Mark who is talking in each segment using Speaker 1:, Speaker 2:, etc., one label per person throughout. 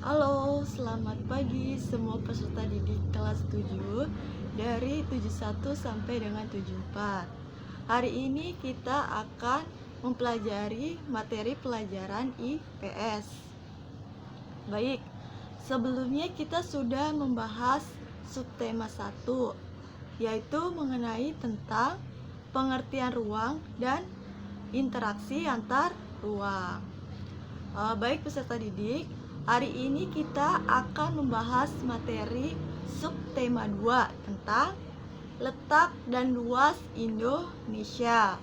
Speaker 1: Halo, selamat pagi semua peserta didik kelas 7 dari 71 sampai dengan 74. Hari ini kita akan mempelajari materi pelajaran IPS. Baik, sebelumnya kita sudah membahas subtema 1, yaitu mengenai tentang pengertian ruang dan interaksi antar ruang. Baik peserta didik, hari ini kita akan membahas materi subtema 2 tentang letak dan luas Indonesia.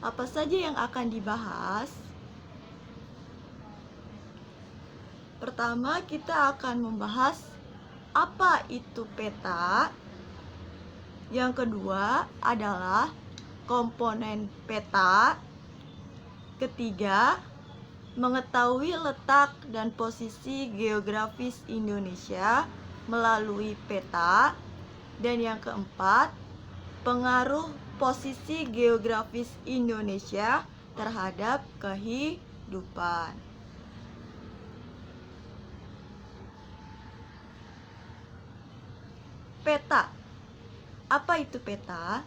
Speaker 1: Apa saja yang akan dibahas? Pertama, kita akan membahas apa itu peta. Yang kedua adalah komponen peta. Ketiga, mengetahui letak dan posisi geografis Indonesia melalui peta. Dan yang keempat, pengaruh posisi geografis Indonesia terhadap kehidupan. Peta. Apa itu peta?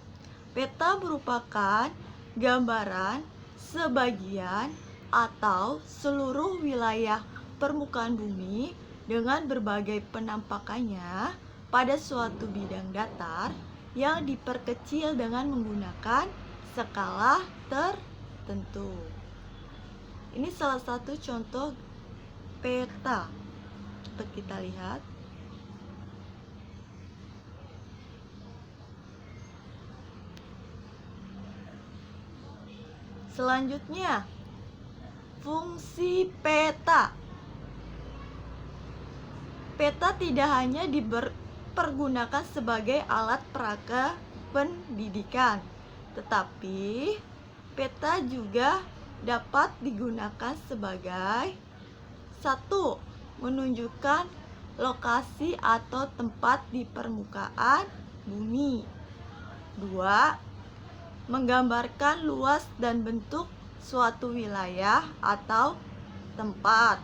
Speaker 1: Peta merupakan gambaran sebagian atau seluruh wilayah permukaan bumi dengan berbagai penampakannya pada suatu bidang datar yang diperkecil dengan menggunakan skala tertentu. Ini salah satu contoh peta. Dapat kita lihat. Selanjutnya, fungsi peta. Peta tidak hanya dipergunakan sebagai alat peraga pendidikan, tetapi peta juga dapat digunakan sebagai 1. Menunjukkan lokasi atau tempat di permukaan bumi. 2. Menggambarkan luas dan bentuk suatu wilayah atau tempat.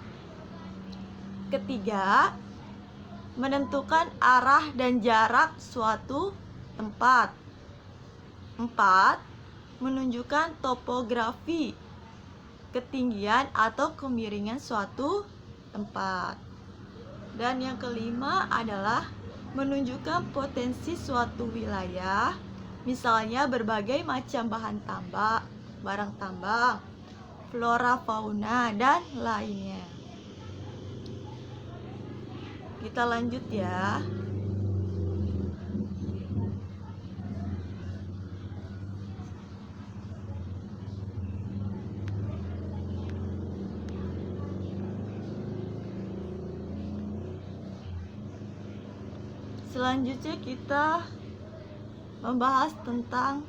Speaker 1: Ketiga, menentukan arah dan jarak suatu tempat. 4. Menunjukkan topografi, ketinggian atau kemiringan suatu tempat. Dan yang kelima adalah menunjukkan potensi suatu wilayah, misalnya berbagai macam bahan tambang, barang tambang, flora fauna, dan lainnya. Kita lanjut ya. Selanjutnya kita membahas tentang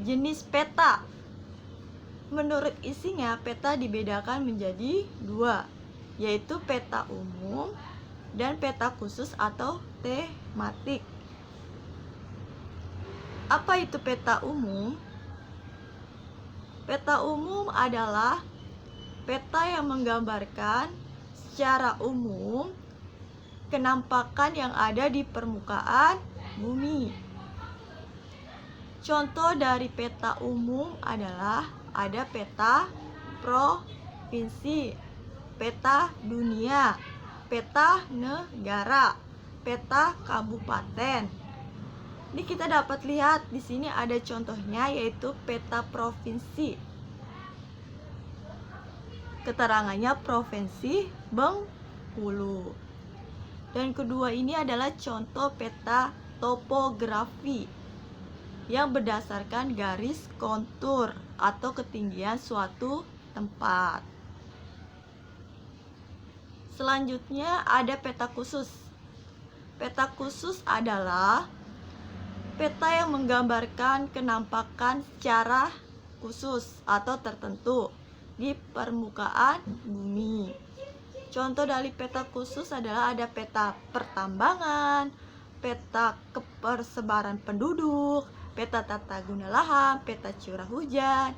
Speaker 1: jenis peta. Menurut isinya, peta dibedakan menjadi 2, yaitu peta umum dan peta khusus atau tematik. Apa itu peta umum? Peta umum adalah peta yang menggambarkan secara umum kenampakan yang ada di permukaan bumi. Contoh dari peta umum adalah ada peta provinsi, peta dunia, peta negara, peta kabupaten. Ini kita dapat lihat di sini ada contohnya, yaitu peta provinsi. Keterangannya Provinsi Bengkulu. Dan kedua ini adalah contoh peta topografi yang berdasarkan garis kontur atau ketinggian suatu tempat. Selanjutnya ada peta khusus. Peta khusus adalah peta yang menggambarkan kenampakan secara khusus atau tertentu di permukaan bumi. Contoh dari peta khusus adalah ada peta pertambangan, peta kepersebaran penduduk, peta tata guna lahan, peta curah hujan.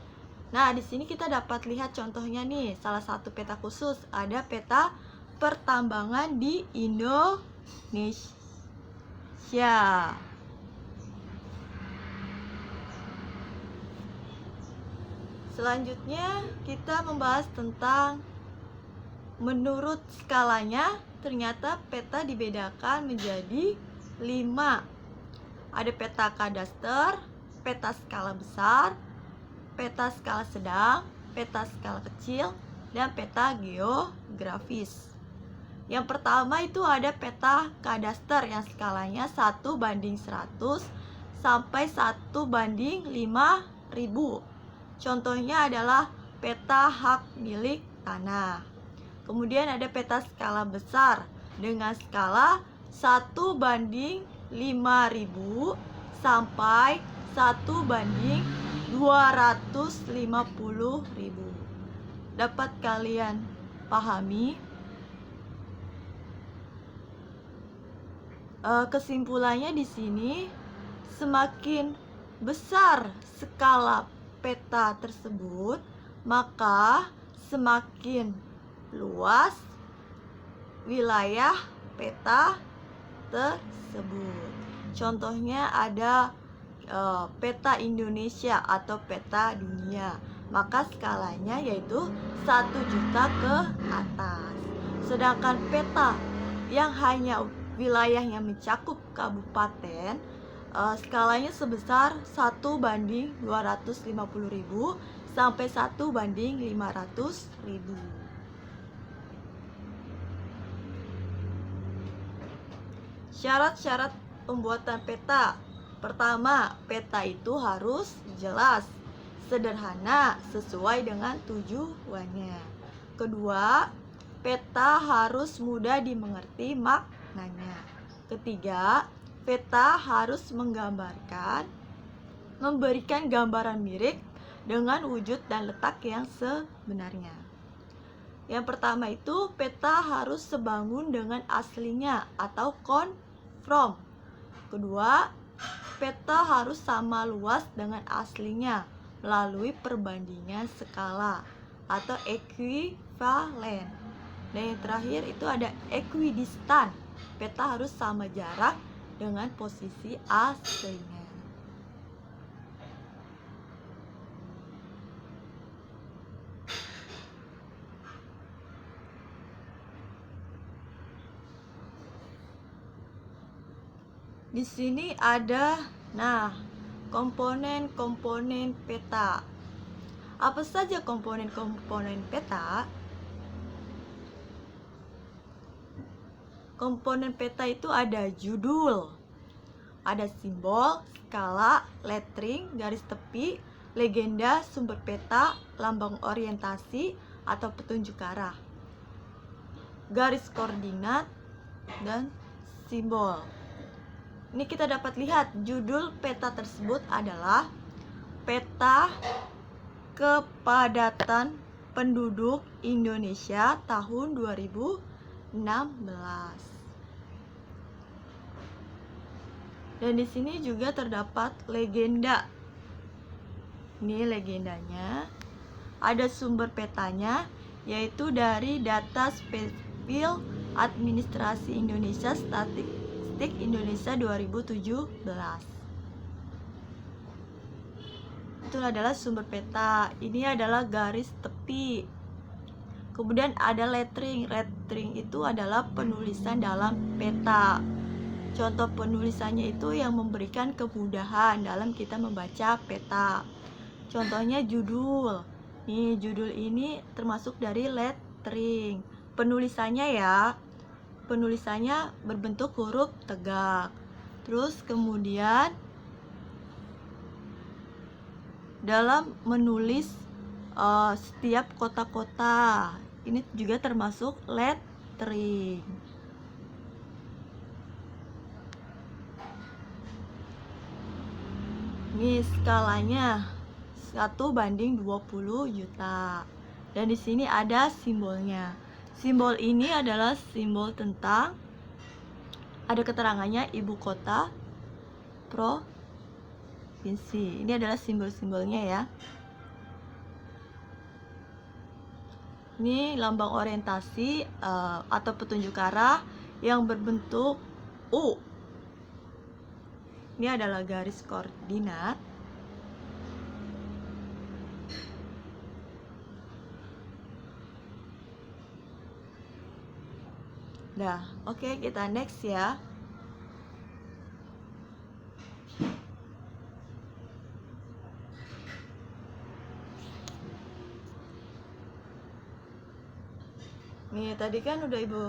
Speaker 1: Nah, di sini kita dapat lihat contohnya nih, salah satu peta khusus ada peta pertambangan di Indonesia. Selanjutnya kita membahas tentang menurut skalanya. Ternyata peta dibedakan menjadi 5. Ada peta kadaster, peta skala besar, peta skala sedang, peta skala kecil, dan peta geografis. Yang pertama itu ada peta kadaster yang skalanya 1:100 sampai 1:5000. Contohnya adalah peta hak milik tanah. Kemudian ada peta skala besar dengan skala 1:5000 sampai 1:250.000. Dapat kalian pahami? Kesimpulannya di sini, semakin besar skala peta tersebut, maka semakin luas wilayah peta tersebut. Contohnya ada peta Indonesia atau peta dunia, maka skalanya yaitu 1 juta ke atas. Sedangkan peta yang hanya wilayahnya mencakup kabupaten, skalanya sebesar 1:250.000 sampai 1:500.000. Syarat-syarat pembuatan peta. Pertama, peta itu harus jelas, sederhana, sesuai dengan tujuannya. Kedua, peta harus mudah dimengerti maknanya. Ketiga, peta harus memberikan gambaran mirip dengan wujud dan letak yang sebenarnya. Yang pertama itu, peta harus sebangun dengan aslinya atau konform. Kedua, peta harus sama luas dengan aslinya melalui perbandingan skala atau ekuivalen. Dan yang terakhir itu ada ekuidistan. Peta harus sama jarak dengan posisi aslinya. Di sini ada komponen-komponen peta. Apa saja komponen-komponen peta? Komponen peta itu ada judul, ada simbol, skala, lettering, garis tepi, legenda, sumber peta, lambang orientasi atau petunjuk arah, garis koordinat, dan simbol. Ini kita dapat lihat judul peta tersebut adalah Peta Kepadatan Penduduk Indonesia tahun 2016. Dan di sini juga terdapat legenda. Ini legendanya. Ada sumber petanya, yaitu dari data Sipil Administrasi Indonesia Statistik Indonesia 2017. Itu adalah sumber peta. Ini adalah garis tepi. Kemudian ada lettering. Lettering itu adalah penulisan dalam peta. Contoh penulisannya itu yang memberikan kemudahan dalam kita membaca peta. Contohnya judul. Nih, judul ini termasuk dari lettering. Penulisannya berbentuk huruf tegak. Terus kemudian dalam menulis setiap kota-kota, ini juga termasuk lettering. Ini skalanya 1:20 juta. Dan di sini ada simbolnya. Simbol ini adalah simbol tentang, ada keterangannya, ibu kota, provinsi. Ini adalah simbol-simbolnya ya. Ini lambang orientasi atau petunjuk arah yang berbentuk U. Ini adalah garis koordinat. Nah, oke, kita next ya. Nih, tadi kan udah Ibu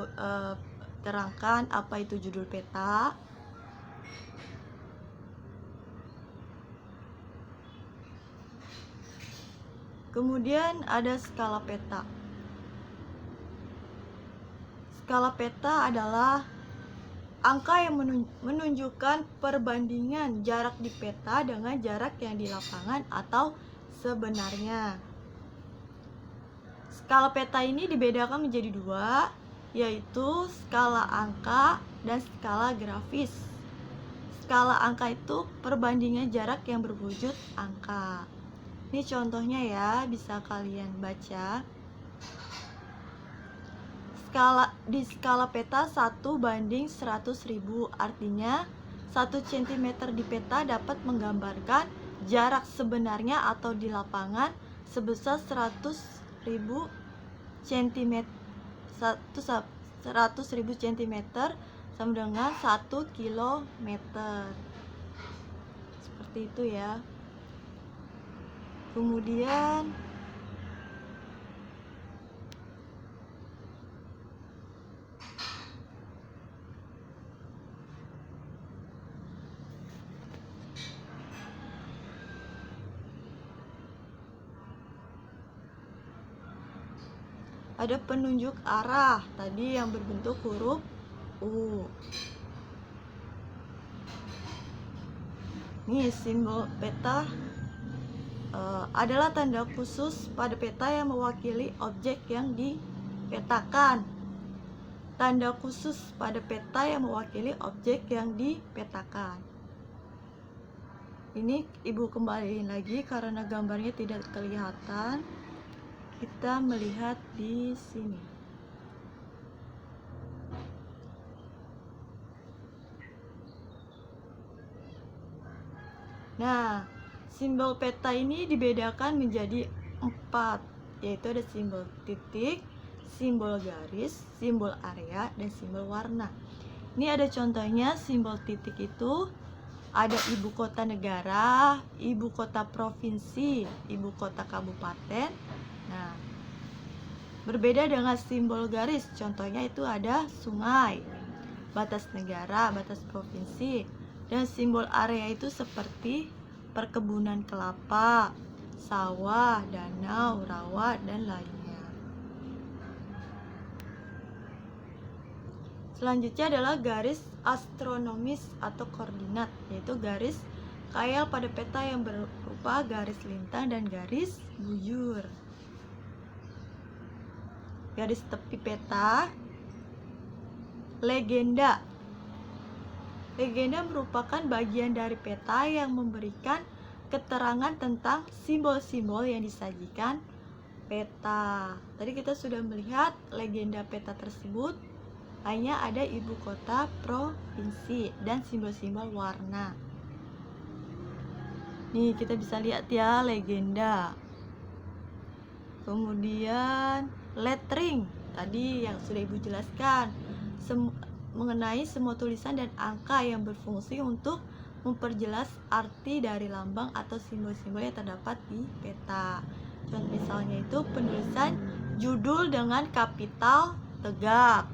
Speaker 1: terangkan apa itu judul peta. Kemudian ada skala peta. Skala peta adalah angka yang menunjukkan perbandingan jarak di peta dengan jarak yang di lapangan atau sebenarnya. Skala peta ini dibedakan menjadi dua, yaitu skala angka dan skala grafis. Skala angka itu perbandingan jarak yang berwujud angka. Ini contohnya ya, bisa kalian baca. Di skala peta 1/100.000, artinya 1 cm di peta dapat menggambarkan jarak sebenarnya atau di lapangan sebesar 100.000 cm. 100.000 cm sama dengan 1 km. Seperti itu ya. Kemudian ada penunjuk arah tadi yang berbentuk huruf U. Nih, simbol peta adalah tanda khusus pada peta yang mewakili objek yang dipetakan. Tanda khusus pada peta yang mewakili objek yang dipetakan. Ini Ibu kembaliin lagi karena gambarnya tidak kelihatan. Kita melihat di sini. Nah, simbol peta ini dibedakan menjadi 4, yaitu ada simbol titik, simbol garis, simbol area, dan simbol warna. Ini ada contohnya. Simbol titik itu ada ibu kota negara, ibu kota provinsi, ibu kota kabupaten. Nah, berbeda dengan simbol garis, contohnya itu ada sungai, batas negara, batas provinsi. Dan simbol area itu seperti perkebunan kelapa, sawah, danau, rawa, dan lainnya. Selanjutnya adalah garis astronomis atau koordinat, yaitu garis khayal pada peta yang berupa garis lintang dan garis bujur. Garis tepi peta. Legenda. Legenda merupakan bagian dari peta yang memberikan keterangan tentang simbol-simbol yang disajikan peta. Tadi kita sudah melihat legenda peta tersebut hanya ada ibu kota provinsi dan simbol-simbol warna. Nih, kita bisa lihat ya legenda. Kemudian lettering, tadi yang sudah Ibu jelaskan, mengenai semua tulisan dan angka yang berfungsi untuk memperjelas arti dari lambang atau simbol-simbol yang terdapat di peta. Contoh misalnya itu penulisan judul dengan kapital tegak.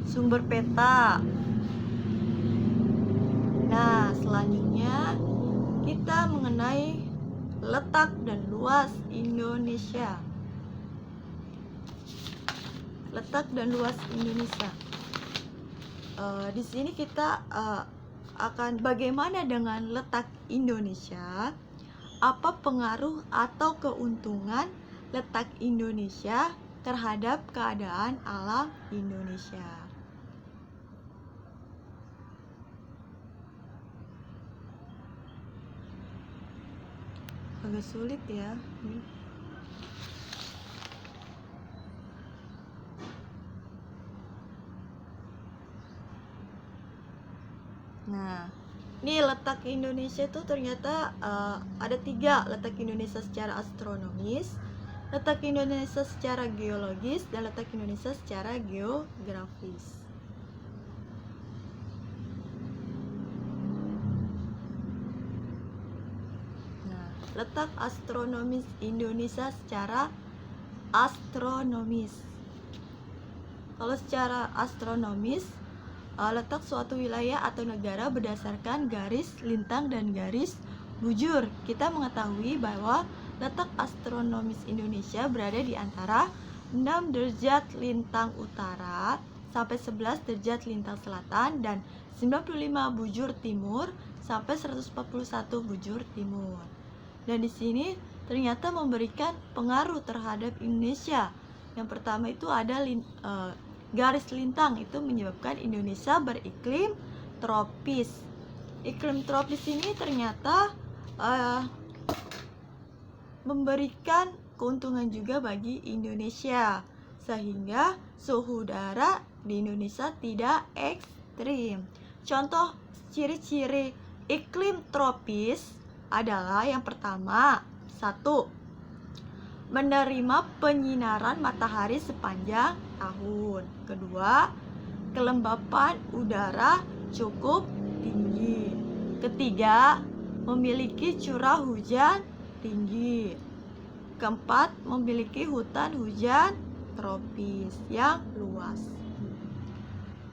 Speaker 1: Sumber peta. Nah, selanjutnya kita mengenai letak dan luas Indonesia. Letak dan luas Indonesia. Di sini kita akan bagaimana dengan letak Indonesia? Apa pengaruh atau keuntungan letak Indonesia terhadap keadaan alam Indonesia? agak sulit ya. Nah, ini letak Indonesia itu ternyata ada 3 letak Indonesia secara astronomis, letak Indonesia secara geologis, dan letak Indonesia secara geografis. Nah, letak astronomis Indonesia secara astronomis. Kalau secara astronomis, letak suatu wilayah atau negara berdasarkan garis lintang dan garis bujur. Kita mengetahui bahwa letak astronomis Indonesia berada di antara 6 derajat lintang utara sampai 11 derajat lintang selatan dan 95 bujur timur sampai 141 bujur timur. Dan di sini ternyata memberikan pengaruh terhadap Indonesia. Yang pertama itu ada garis lintang, itu menyebabkan Indonesia beriklim tropis. Iklim tropis ini ternyata memberikan keuntungan juga bagi Indonesia, sehingga suhu udara di Indonesia tidak ekstrim. Contoh ciri-ciri iklim tropis adalah yang pertama, 1. Menerima penyinaran matahari sepanjang tahun. Kedua, kelembapan udara cukup tinggi. Ketiga, memiliki curah hujan tinggi. Keempat, memiliki hutan hujan tropis yang luas.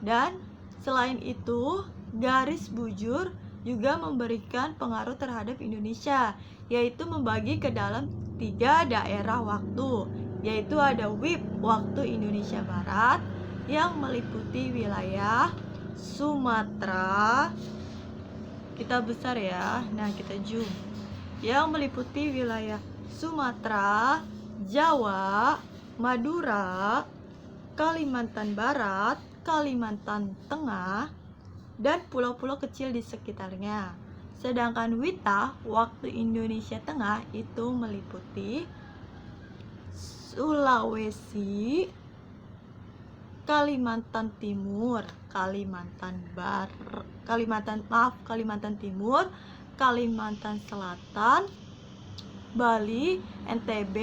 Speaker 1: Dan selain itu, garis bujur juga memberikan pengaruh terhadap Indonesia, yaitu membagi ke dalam 3 daerah waktu, yaitu ada WIB waktu Indonesia Barat yang meliputi wilayah Sumatera, kita besar ya, nah kita zoom, yang meliputi wilayah Sumatera, Jawa, Madura, Kalimantan Barat, Kalimantan Tengah, dan pulau-pulau kecil di sekitarnya. Sedangkan WITA, waktu Indonesia Tengah, itu meliputi Sulawesi, Kalimantan Timur, Kalimantan Timur, Kalimantan Selatan, Bali, NTB,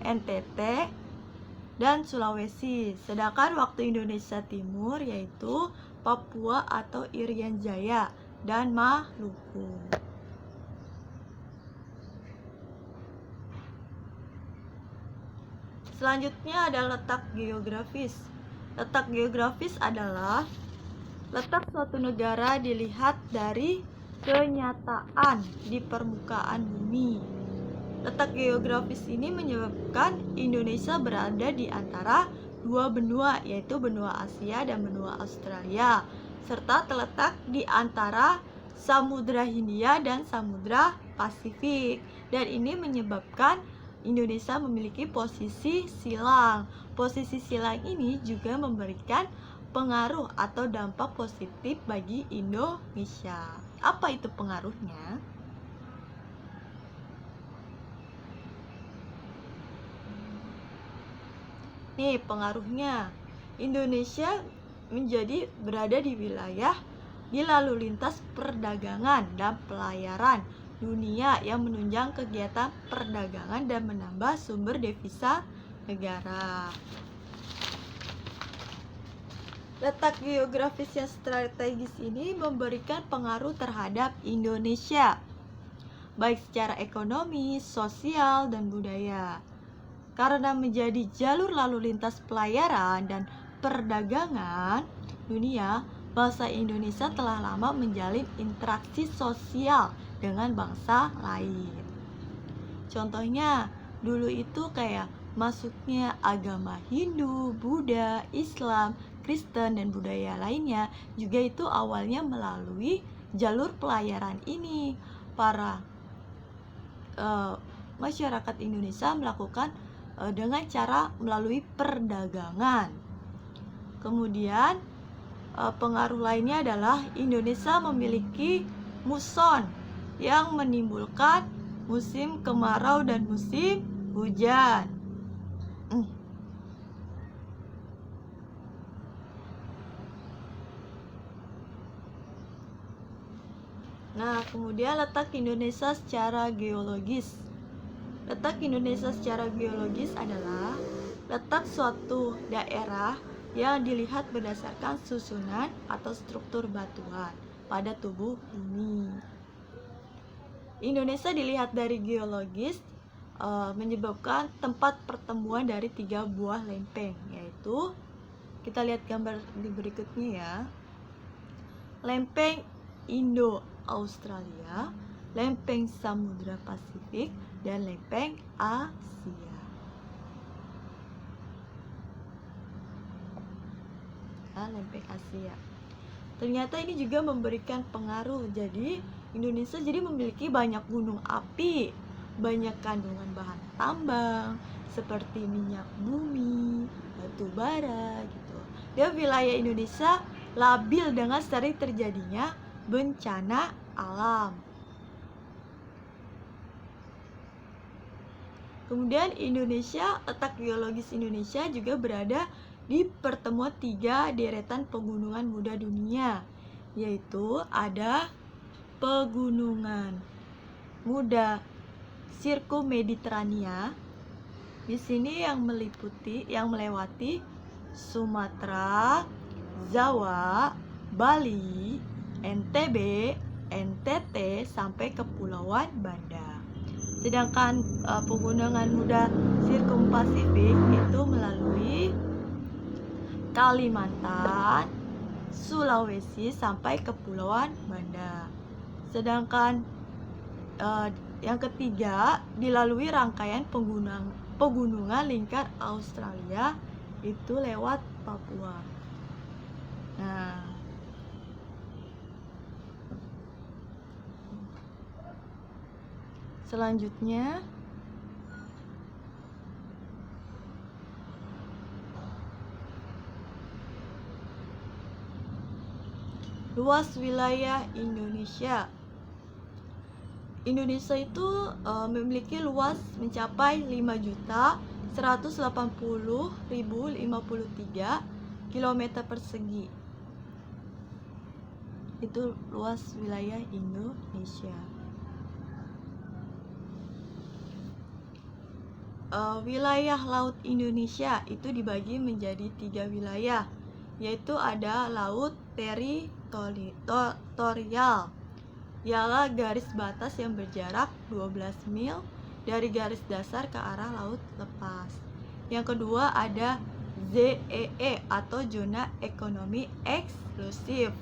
Speaker 1: NTT, dan Sulawesi. Sedangkan waktu Indonesia Timur yaitu Papua atau Irian Jaya dan Maluku. Selanjutnya ada letak geografis. Letak geografis adalah letak suatu negara dilihat dari kenyataan di permukaan bumi. Letak geografis ini menyebabkan Indonesia berada di antara 2 benua, yaitu benua Asia dan benua Australia, serta terletak di antara Samudra Hindia dan Samudra Pasifik. Dan ini menyebabkan Indonesia memiliki posisi silang. Posisi silang ini juga memberikan pengaruh atau dampak positif bagi Indonesia. Apa itu pengaruhnya? Nih pengaruhnya, Indonesia menjadi berada di wilayah di lalu lintas perdagangan dan pelayaran dunia yang menunjang kegiatan perdagangan dan menambah sumber devisa negara. Letak geografis yang strategis ini memberikan pengaruh terhadap Indonesia, baik secara ekonomi, sosial, dan budaya. Karena menjadi jalur lalu lintas pelayaran dan perdagangan dunia, bangsa Indonesia telah lama menjalin interaksi sosial dengan bangsa lain. Contohnya, dulu itu kayak masuknya agama Hindu, Buddha, Islam, Kristen, dan budaya lainnya juga itu awalnya melalui jalur pelayaran ini. Para masyarakat Indonesia melakukan dengan cara melalui perdagangan. Kemudian pengaruh lainnya adalah Indonesia memiliki muson yang menimbulkan musim kemarau dan musim hujan. Nah, kemudian letak Indonesia secara geologis. Letak Indonesia secara geologis adalah letak suatu daerah yang dilihat berdasarkan susunan atau struktur batuan pada tubuh bumi. Indonesia dilihat dari geologis menyebabkan tempat pertemuan dari 3 buah lempeng, yaitu kita lihat gambar di berikutnya ya. Lempeng Indo-Australia, lempeng Samudra Pasifik, dan lempeng Asia. Lempeng Asia. Ternyata ini juga memberikan pengaruh. Jadi Indonesia jadi memiliki banyak gunung api, banyak kandungan bahan tambang seperti minyak bumi, batu bara gitu. Dan wilayah Indonesia labil dengan sering terjadinya bencana alam. Kemudian letak geologis Indonesia juga berada di pertemuan 3 deretan pegunungan muda dunia, yaitu ada pegunungan muda Sirkumediterania. Di sini yang melewati Sumatera, Jawa, Bali, NTB, NTT sampai Kepulauan Banda. Sedangkan pegunungan muda Sirkumpasifik itu melalui Kalimantan, Sulawesi sampai Kepulauan Banda. Sedangkan yang ketiga dilalui rangkaian pegunungan lingkar Australia itu lewat Papua. Nah, selanjutnya luas wilayah Indonesia. Indonesia itu memiliki luas mencapai 5.180.053 km persegi. Itu luas wilayah Indonesia. Wilayah laut Indonesia itu dibagi menjadi 3 wilayah, yaitu ada laut teritorial, ialah garis batas yang berjarak 12 mil dari garis dasar ke arah laut lepas. Yang kedua ada ZEE atau zona ekonomi eksklusif,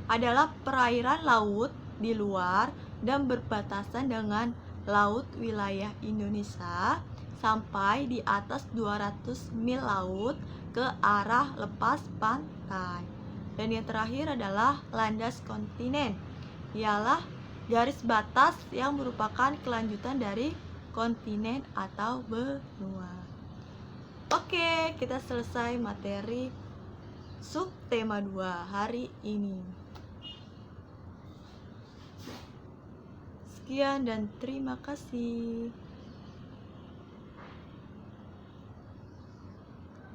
Speaker 1: adalah perairan laut di luar dan berbatasan dengan laut wilayah Indonesia sampai di atas 200 mil laut ke arah lepas pantai. Dan yang terakhir adalah landas kontinen, ialah garis batas yang merupakan kelanjutan dari kontinen atau benua. Oke, kita selesai materi subtema 2 hari ini. Sekian dan terima kasih.